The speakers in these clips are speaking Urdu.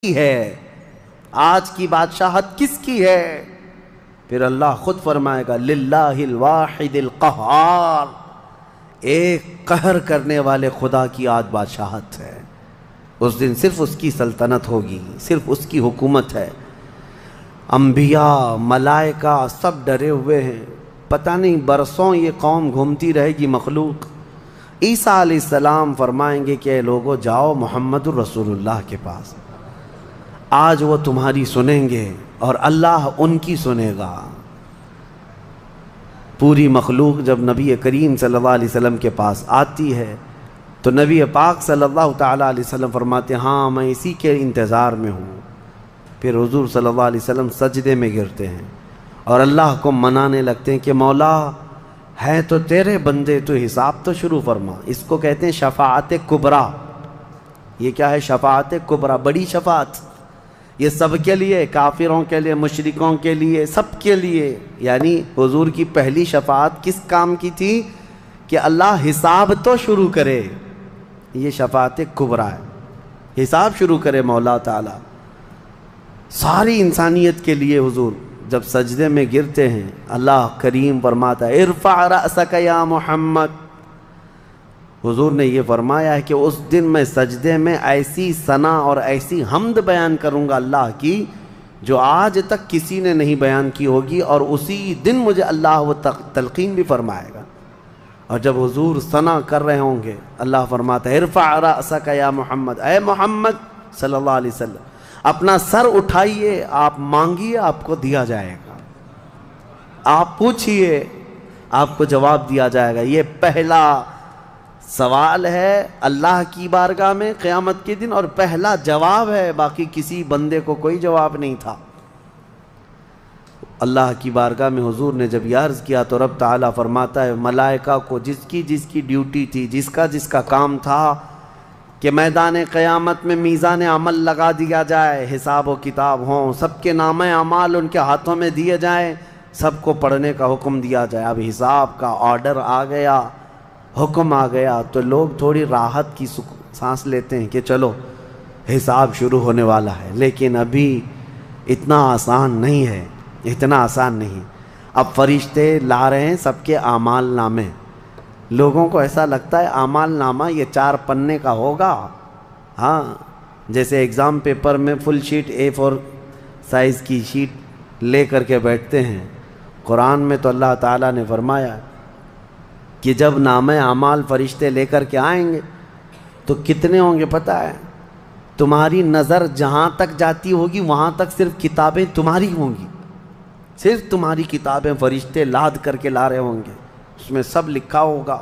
ہے، آج کی بادشاہت کس کی ہے؟ پھر اللہ خود فرمائے گا للہ الواحد القہار، ایک قہر کرنے والے خدا کی آج بادشاہت ہے۔ اس دن صرف اس کی سلطنت ہوگی، صرف اس کی حکومت ہے۔ انبیاء، ملائکہ سب ڈرے ہوئے ہیں، پتہ نہیں برسوں یہ قوم گھومتی رہے گی مخلوق۔ عیسیٰ علیہ السلام فرمائیں گے کہ اے لوگو جاؤ محمد الرسول اللہ کے پاس، آج وہ تمہاری سنیں گے اور اللہ ان کی سنے گا۔ پوری مخلوق جب نبی کریم صلی اللہ علیہ وسلم کے پاس آتی ہے تو نبی پاک صلی اللہ تعالیٰ علیہ وسلم فرماتے ہیں ہاں میں اسی کے انتظار میں ہوں۔ پھر حضور صلی اللہ علیہ وسلم سجدے میں گرتے ہیں اور اللہ کو منانے لگتے ہیں کہ مولا ہے تو تیرے بندے، تو حساب تو شروع فرما۔ اس کو کہتے ہیں شفاعت کبریٰ۔ یہ کیا ہے؟ شفاعت کبریٰ، بڑی شفاعت۔ یہ سب کے لیے، کافروں کے لیے، مشرکوں کے لیے، سب کے لیے۔ یعنی حضور کی پہلی شفاعت کس کام کی تھی؟ کہ اللہ حساب تو شروع کرے۔ یہ شفاعت کبریٰ ہے، حساب شروع کرے مولا تعالی۔ ساری انسانیت کے لیے حضور جب سجدے میں گرتے ہیں اللہ کریم فرماتا ہے ارفع رأسک یا محمد۔ حضور نے یہ فرمایا ہے کہ اس دن میں سجدے میں ایسی ثنا اور ایسی حمد بیان کروں گا اللہ کی جو آج تک کسی نے نہیں بیان کی ہوگی، اور اسی دن مجھے اللہ وہ تلقین بھی فرمائے گا۔ اور جب حضور ثنا کر رہے ہوں گے اللہ فرماتا ہے ارفع رأسک یا محمد، اے محمد صلی اللہ علیہ وسلم اپنا سر اٹھائیے، آپ مانگیے آپ کو دیا جائے گا، آپ پوچھئے آپ کو جواب دیا جائے گا۔ یہ پہلا سوال ہے اللہ کی بارگاہ میں قیامت کے دن، اور پہلا جواب ہے، باقی کسی بندے کو کوئی جواب نہیں تھا۔ اللہ کی بارگاہ میں حضور نے جب یہ عرض کیا تو رب تعالیٰ فرماتا ہے ملائکہ کو جس کی ڈیوٹی تھی، جس کا کام تھا کہ میدان قیامت میں میزان عمل لگا دیا جائے، حساب و کتاب ہوں، سب کے نامہ اعمال ان کے ہاتھوں میں دیے جائیں، سب کو پڑھنے کا حکم دیا جائے۔ اب حساب کا آرڈر آ گیا، حکم آ گیا، تو لوگ تھوڑی راحت کی سانس لیتے ہیں کہ چلو حساب شروع ہونے والا ہے، لیکن ابھی اتنا آسان نہیں ہے، اتنا آسان نہیں۔ اب فرشتے لا رہے ہیں سب کے اعمال نامے۔ لوگوں کو ایسا لگتا ہے اعمال نامہ یہ 4 پنے کا ہوگا، ہاں جیسے ایگزام پیپر میں فل شیٹ A4 سائز کی شیٹ لے کر کے بیٹھتے ہیں۔ قرآن میں تو اللہ تعالیٰ نے فرمایا کہ جب نامہ اعمال فرشتے لے کر کے آئیں گے تو کتنے ہوں گے پتہ ہے؟ تمہاری نظر جہاں تک جاتی ہوگی وہاں تک صرف کتابیں تمہاری ہوں گی، صرف تمہاری کتابیں فرشتے لاد کر کے لا رہے ہوں گے۔ اس میں سب لکھا ہوگا،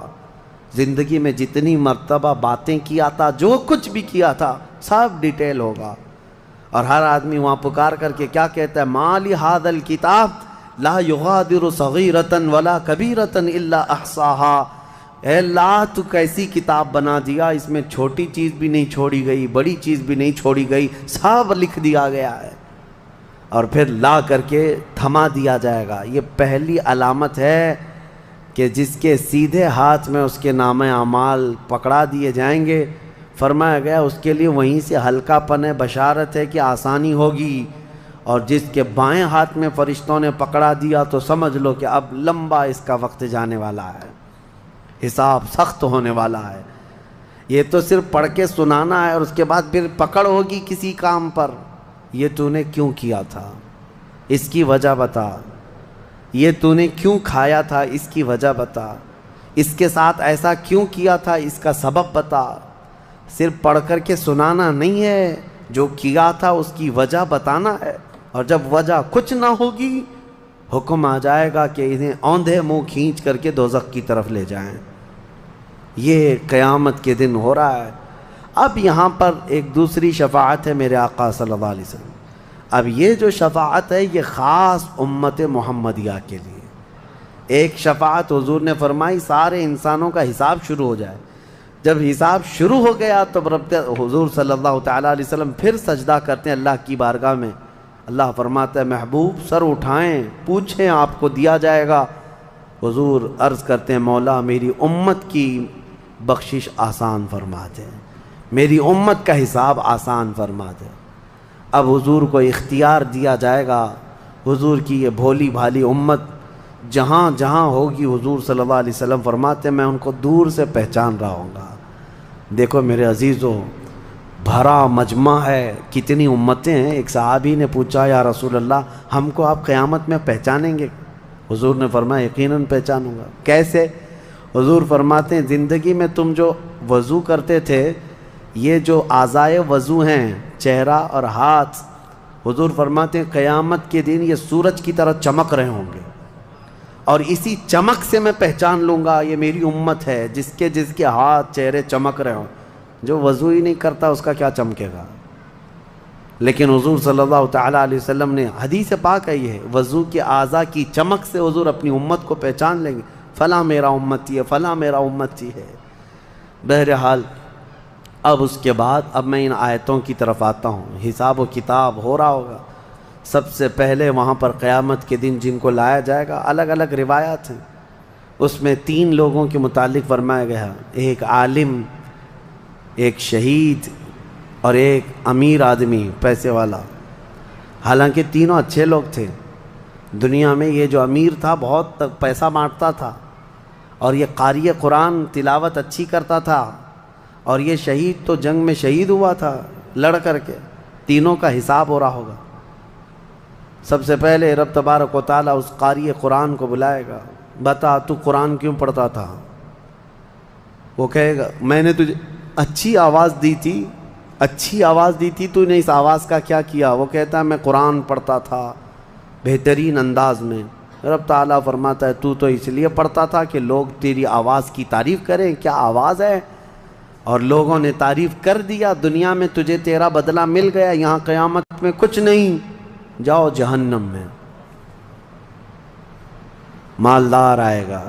زندگی میں جتنی مرتبہ باتیں کیا تھا، جو کچھ بھی کیا تھا سب ڈیٹیل ہوگا۔ اور ہر آدمی وہاں پکار کر کے کیا کہتا ہے ما لی ھذا الکتاب لا یغادر صغیرۃ ولا کبیرۃ الا احصاها۔ اے اللہ تو کیسی کتاب بنا دیا، اس میں چھوٹی چیز بھی نہیں چھوڑی گئی، بڑی چیز بھی نہیں چھوڑی گئی، سب لکھ دیا گیا ہے۔ اور پھر لا کر کے تھما دیا جائے گا۔ یہ پہلی علامت ہے کہ جس کے سیدھے ہاتھ میں اس کے نامہ اعمال پکڑا دیے جائیں گے، فرمایا گیا اس کے لیے وہیں سے ہلکا پن ہے، بشارت ہے کہ آسانی ہوگی۔ اور جس کے بائیں ہاتھ میں فرشتوں نے پکڑا دیا تو سمجھ لو کہ اب لمبا اس کا وقت جانے والا ہے، حساب سخت ہونے والا ہے۔ یہ تو صرف پڑھ کے سنانا ہے اور اس کے بعد پھر پکڑ ہوگی کسی کام پر۔ یہ تو نے کیوں کیا تھا، اس کی وجہ بتا۔ یہ تو نے کیوں کھایا تھا، اس کی وجہ بتا۔ اس کے ساتھ ایسا کیوں کیا تھا، اس کا سبب بتا۔ صرف پڑھ کر کے سنانا نہیں ہے، جو کیا تھا اس کی وجہ بتانا ہے۔ اور جب وجہ کچھ نہ ہوگی حکم آ جائے گا کہ انہیں اوندھے منہ کھینچ کر کے دوزخ کی طرف لے جائیں۔ یہ قیامت کے دن ہو رہا ہے۔ اب یہاں پر ایک دوسری شفاعت ہے میرے آقا صلی اللہ علیہ وسلم۔ اب یہ جو شفاعت ہے یہ خاص امت محمدیہ کے لیے۔ ایک شفاعت حضور نے فرمائی سارے انسانوں کا حساب شروع ہو جائے۔ جب حساب شروع ہو گیا تو رب حضور صلی اللہ تعالیٰ علیہ وسلم پھر سجدہ کرتے ہیں اللہ کی بارگاہ میں۔ اللہ فرماتا ہے محبوب سر اٹھائیں، پوچھیں آپ کو دیا جائے گا۔ حضور عرض کرتے ہیں مولا میری امت کی بخشش آسان فرما دے، میری امت کا حساب آسان فرما دے۔ اب حضور کو اختیار دیا جائے گا، حضور کی یہ بھولی بھالی امت جہاں جہاں ہوگی، حضور صلی اللہ علیہ وسلم فرماتے ہیں میں ان کو دور سے پہچان رہا ہوں گا۔ دیکھو میرے عزیزو، بھرا مجمع ہے، کتنی امتیں ہیں۔ ایک صحابی نے پوچھا یا رسول اللہ ہم کو آپ قیامت میں پہچانیں گے؟ حضور نے فرمایا یقیناً پہچانوں گا۔ کیسے؟ حضور فرماتے ہیں زندگی میں تم جو وضو کرتے تھے، یہ جو اعضائے وضو ہیں، چہرہ اور ہاتھ، حضور فرماتے ہیں قیامت کے دن یہ سورج کی طرح چمک رہے ہوں گے، اور اسی چمک سے میں پہچان لوں گا یہ میری امت ہے، جس کے ہاتھ چہرے چمک رہے ہوں۔ جو وضو ہی نہیں کرتا اس کا کیا چمکے گا؟ لیکن حضور صلی اللہ تعالیٰ علیہ وسلم نے حدیث پاک ہے، یہ وضو کے اعضاء کی چمک سے حضور اپنی امت کو پہچان لیں گے، فلاں میرا امتی ہے، فلاں میرا امتی ہے۔ بہرحال اب اس کے بعد اب میں ان آیتوں کی طرف آتا ہوں۔ حساب و کتاب ہو رہا ہوگا۔ سب سے پہلے وہاں پر قیامت کے دن جن کو لایا جائے گا، الگ الگ روایات ہیں، اس میں 3 لوگوں کے متعلق فرمایا گیا، ایک عالم، ایک شہید اور ایک امیر آدمی پیسے والا۔ حالانکہ تینوں اچھے لوگ تھے دنیا میں۔ یہ جو امیر تھا بہت پیسہ بانٹتا تھا، اور یہ قاری قرآن تلاوت اچھی کرتا تھا، اور یہ شہید تو جنگ میں شہید ہوا تھا لڑ کر کے۔ تینوں کا حساب ہو رہا ہوگا۔ سب سے پہلے رب تبارک و تعالیٰ اس قاری قرآن کو بلائے گا، بتا تو قرآن کیوں پڑھتا تھا؟ وہ کہے گا میں نے تجھے اچھی آواز دی تھی، اچھی آواز دی تھی، تو نے اس آواز کا کیا کیا؟ وہ کہتا ہے میں قرآن پڑھتا تھا بہترین انداز میں۔ رب تعالیٰ فرماتا ہے تو اس لیے پڑھتا تھا کہ لوگ تیری آواز کی تعریف کریں، کیا آواز ہے، اور لوگوں نے تعریف کر دیا، دنیا میں تجھے تیرا بدلہ مل گیا، یہاں قیامت میں کچھ نہیں، جاؤ جہنم میں۔ مالدار آئے گا،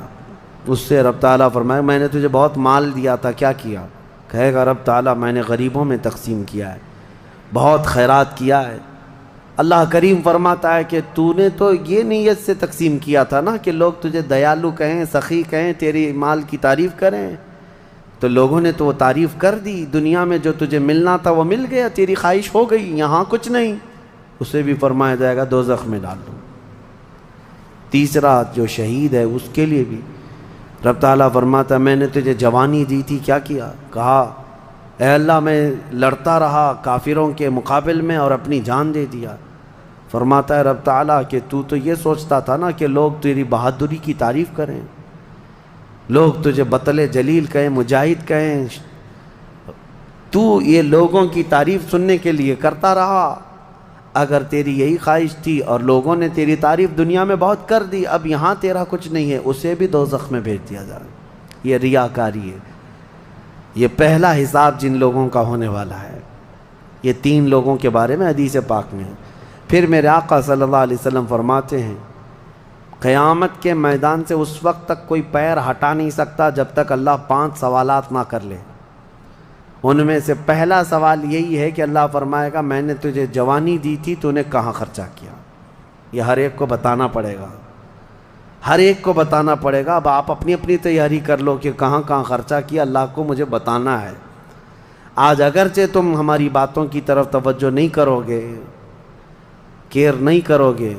اس سے رب تعالیٰ فرمائے میں نے تجھے بہت مال دیا تھا، کیا کیا؟ کہے گا رب تعالیٰ میں نے غریبوں میں تقسیم کیا ہے، بہت خیرات کیا ہے۔ اللہ کریم فرماتا ہے کہ تو نے تو یہ نیت سے تقسیم کیا تھا نا کہ لوگ تجھے دیالو کہیں، سخی کہیں، تیری مال کی تعریف کریں، تو لوگوں نے تو وہ تعریف کر دی، دنیا میں جو تجھے ملنا تھا وہ مل گیا، تیری خواہش ہو گئی، یہاں کچھ نہیں۔ اسے بھی فرمایا جائے گا دوزخ میں ڈال دو۔ تیسرا جو شہید ہے اس کے لیے بھی رب تعالیٰ فرماتا ہے میں نے تجھے جوانی دی تھی، کیا کیا؟ کہا اے اللہ میں لڑتا رہا کافروں کے مقابل میں اور اپنی جان دے دیا۔ فرماتا ہے رب تعالیٰ کہ تو یہ سوچتا تھا نا کہ لوگ تیری بہادری کی تعریف کریں، لوگ تجھے بطل جلیل کہیں، مجاہد کہیں، تو یہ لوگوں کی تعریف سننے کے لیے کرتا رہا۔ اگر تیری یہی خواہش تھی اور لوگوں نے تیری تعریف دنیا میں بہت کر دی، اب یہاں تیرا کچھ نہیں ہے، اسے بھی دوزخ میں بھیج دیا جائے۔ یہ ریاکاری ہے۔ یہ پہلا حساب جن لوگوں کا ہونے والا ہے، یہ 3 لوگوں کے بارے میں حدیث پاک میں ہے۔ پھر میرے آقا صلی اللہ علیہ وسلم فرماتے ہیں قیامت کے میدان سے اس وقت تک کوئی پیر ہٹا نہیں سکتا جب تک اللہ 5 سوالات نہ کر لے۔ ان میں سے پہلا سوال یہی ہے کہ اللہ فرمائے گا میں نے تجھے جوانی دی تھی، تو نے کہاں خرچہ کیا؟ یہ ہر ایک کو بتانا پڑے گا، ہر ایک کو بتانا پڑے گا۔ اب آپ اپنی اپنی تیاری کر لو کہ کہاں کہاں خرچہ کیا، اللہ کو مجھے بتانا ہے۔ آج اگرچہ تم ہماری باتوں کی طرف توجہ نہیں کرو گے، کیئر نہیں کرو گے،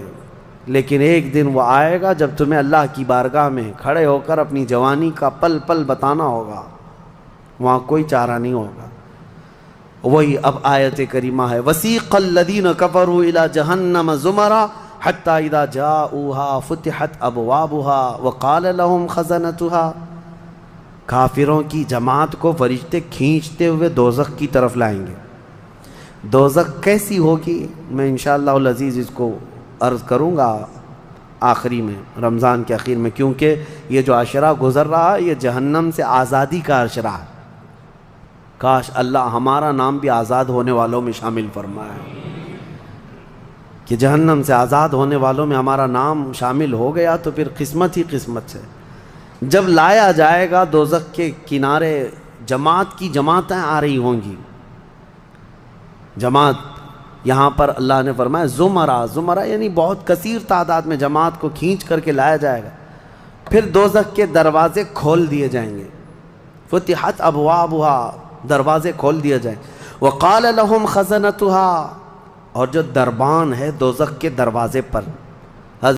لیکن ایک دن وہ آئے گا جب تمہیں اللہ کی بارگاہ میں کھڑے ہو کر اپنی جوانی کا پل پل بتانا ہوگا، وہاں کوئی چارہ نہیں ہوگا۔ وہی اب آیت کریمہ ہے وَسِيقَ الَّذِينَ كَفَرُوا إِلَى جَهَنَّمَ زُمَرًا حَتَّى إِذَا جَاءُوهَا فُتِحَتْ أَبْوَابُهَا وَقَالَ لَهُمْ خَزَنَتُهَا۔ کافروں کی جماعت کو فرشتے کھینچتے ہوئے دوزخ کی طرف لائیں گے۔ دوزخ کیسی ہوگی میں انشاءاللہ العزیز اس کو عرض کروں گا آخری میں، رمضان کے آخر میں، کیونکہ یہ جو عشرہ گزر رہا ہے یہ جہنم سے آزادی کا عشرہ ہے۔ کاش اللہ ہمارا نام بھی آزاد ہونے والوں میں شامل فرمائے، کہ جہنم سے آزاد ہونے والوں میں ہمارا نام شامل ہو گیا تو پھر قسمت ہی قسمت ہے۔ جب لایا جائے گا دوزخ کے کنارے، جماعت کی جماعتیں آ رہی ہوں گی، جماعت، یہاں پر اللہ نے فرمایا زمرہ، زمرہ یعنی بہت کثیر تعداد میں جماعت کو کھینچ کر کے لایا جائے گا۔ پھر دوزخ کے دروازے کھول دیے جائیں گے، فتحت ابوابها، دروازے کھول دیے جائیں۔ وقال لهم خزنتها، اور جو دربان ہے دوزخ کے دروازے پر